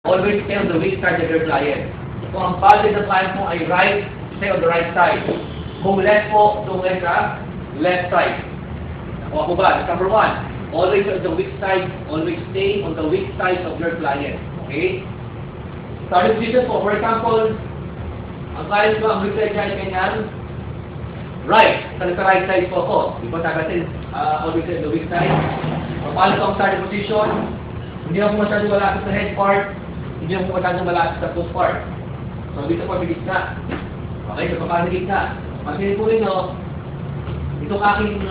Always stay on the weak side of your client. Kung ang body ng client mo ay right, stay on the right side. Kung left po, tungan ka, left side. Nakuha ko ba? That's number one. Always on the weak side, always stay on the weak side of your client. Okay? Starting position po, for example, ang client mo, ang weak side niya ay ganyan, right, sa right side po ako. Di ba tagatin, always on the weak side. Paano ko ang starting position? Hindi ako masyadong malapit sa head part, hindi ako masyadong malapit sa foot part. So, dito po, bigit na. Okay, so paano gitna? Pansin po rin, no? Itong aking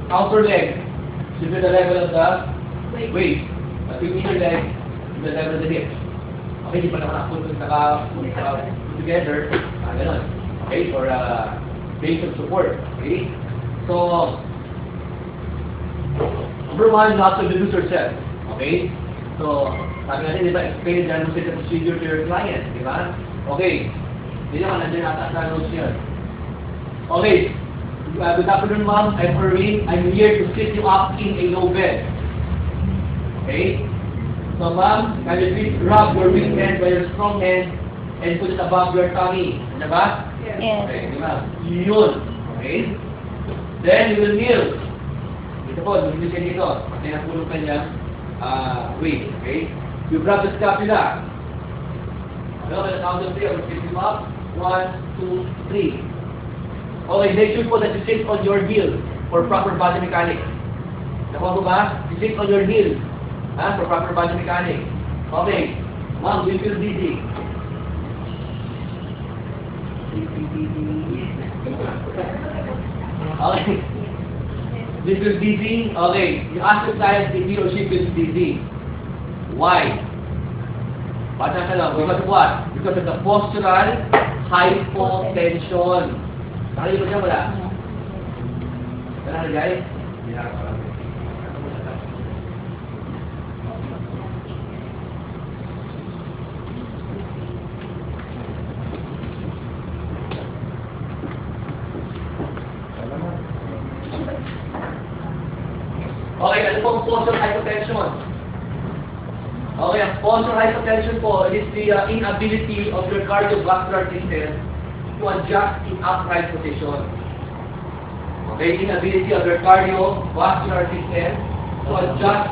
outer leg should be the level of the waist. But yung inner leg should be the level of the hip. Okay, di pa naman ako put together. Ganon. Okay, for base of support. Okay? So, number one, you have to introduce yourself. Okay? So, sabi natin, di ba, explain the procedure to your client. Di ba? Okay. Hindi naman, nandiyan nata sa notes yun. Okay. Good afternoon, ma'am. I'm Erwin. I'm here to sit you up in a low bed. Okay? So, ma'am, can you please rub your weak hand by your strong hand and put it above your tummy? Ano ba? Yes. Okay, di ba? Yun. Okay? Then, you will kneel. Dito po, hindi siya dito. Kasi napulong kanya weight. Okay? You grab the scapula. Okay, on the count of three, I will pick you up. 1, 2, 3. Okay, make sure po that you sit on your heel for proper body mechanics. Nakuha mo ba? You sit on your heel for proper body mechanics. Okay. Ma'am, do you feel dizzy? Okay. Do you feel dizzy? Okay. You ask the client if he or she feels dizzy. Why? Bata ka lang. Because of what? Because of the postural hypotension. Nakalimutan niya wala? Wala na guys? Okay, ano pong postural hypotension? Okay, ang postural hypotension po is the inability of your cardiovascular system to adjust in upright position. Okay, inability of your cardiovascular system to adjust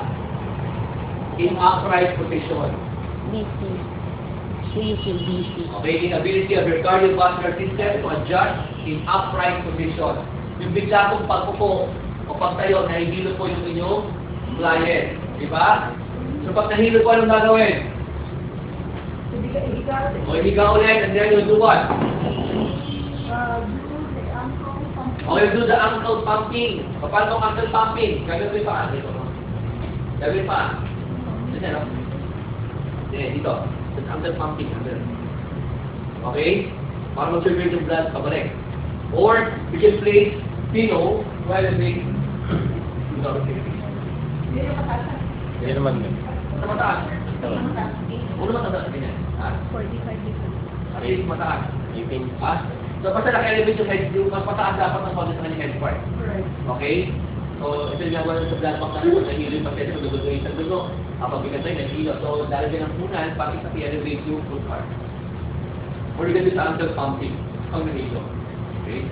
in upright position. DC. So you feel DC. Okay, inability of your cardiovascular system to adjust in upright position. Yung bigla kong pagpupo o pagtayo, nahihilo po yung inyong client. Diba? So pag nahihilo po, anong gagawin? O higa ulit, and then you'll do what? Okay, do the ankle pumping. Paano ang ankle pumping? Gagawin pa. Gagawin pa. Dito, no? Dito. It's ankle pumping. Okay? Para mag-circulate yung blood pabalik. Or, you can place pillow while you make Hindi naman yun. sa mataas. Ulo mataas. Ganyan. Ha? 45 Ay, mataas. 18. Ha? So, basta naka-elevate yung head, yung mas mataas dapat ng konti sa kanyang head part. Okay? So, ito yung gagawin sa blood bank na nahilo yung pasyente, magduduloy sa dugo. Kapag bigantay, nahilo. So, lalagyan ng punan para isa-elevate yung foot part. Or you can do sa ankle pumping. Pag nahilo. Okay?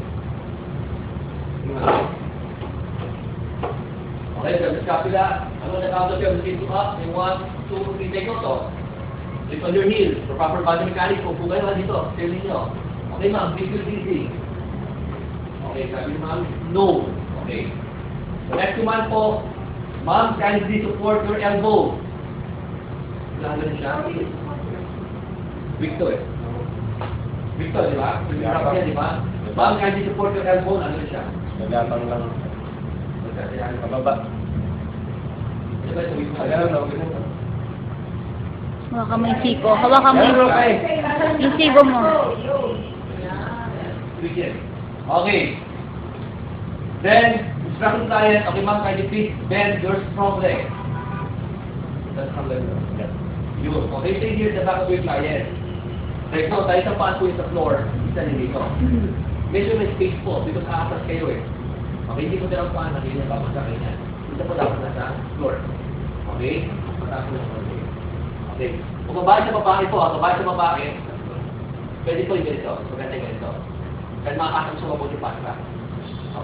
Okay, so the scapula. Ano na count of you? Sit up. Yung 1, 2, 3. Take note to. Lift on your heel. For proper body mechanics, kung kayo lang dito, feel ninyo. Okay, ma'am, this is easy. Okay, sabi ni ma'am, no. Okay. The next command po, ma'am, kindly support your elbow. Wala na siya. Weak to eh. Weak to, di ba? Hirap niya, di ba? Ma'am, kindly support your elbow. Ano na siya? Nagapang lang. Pababa. Diba, so weak to. Ayan, okay. Hawakan mo yung siko. Hawakan mo Okay. yung siko mo. Okay. Then, instruction client, okay ma'am, can you please bend your strong leg? That's how leg. Yun. Okay, stay here at the back of your client. Right now, tayo sa paan po yung sa floor, isa din dito. Medyo may space po, because aatras kayo eh. Okay, hindi mo dalang paan, hindi na babasa kayo yan. Isa po dapat nasa floor. Okay? Mataas mo na. Okay. Kung babae sa babae po, babae sa babae, pwede po yung ganito. Maganda yung ganito. Kasi makakasama sa mabuti pa.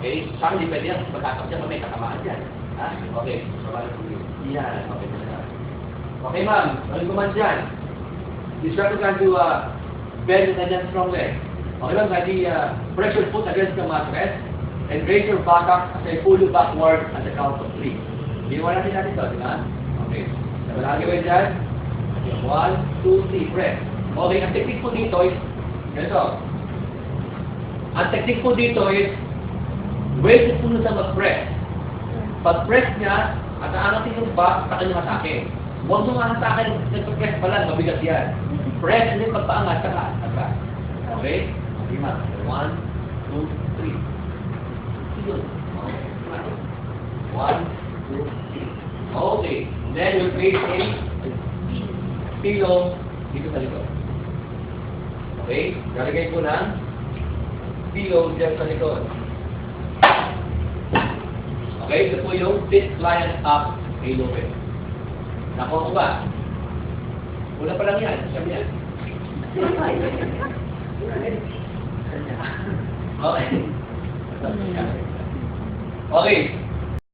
Okay? Sa akin, hindi pwede yan. Magkakasama siya, may katamaan dyan. Ha? Okay. Yan. Okay. Okay, ma'am. Ano man dyan? Instructor can do bend and then strong leg. Okay, ma'am. Press your foot against the mattress and raise your back up as I pull you backward at the count of 3. Iwan natin ito, di ba? Okay. Sabi na gawin dyan. 1, 2, 3, press. Okay, ang technique po dito is, ganito. Ang technique po dito is, wait po na sa mag-press. Pag-press niya, at aangatin yung back sa kanyang atake. Huwag nung aangatin, nag-press pa lang, mabigat yan. Press, and then pagpaangat, saka, saka. Okay? 1, 2, 3. Yun. 1, 2, 3. Okay. Then you place a pillow dito sa likod. Okay? Lalagay ko ng pillow dyan sa likod. Okay? Ito po yung sit, line up, pillow bed. Nakuha ko ba? Una pa lang yan. Sabi yan. Okay. Okay.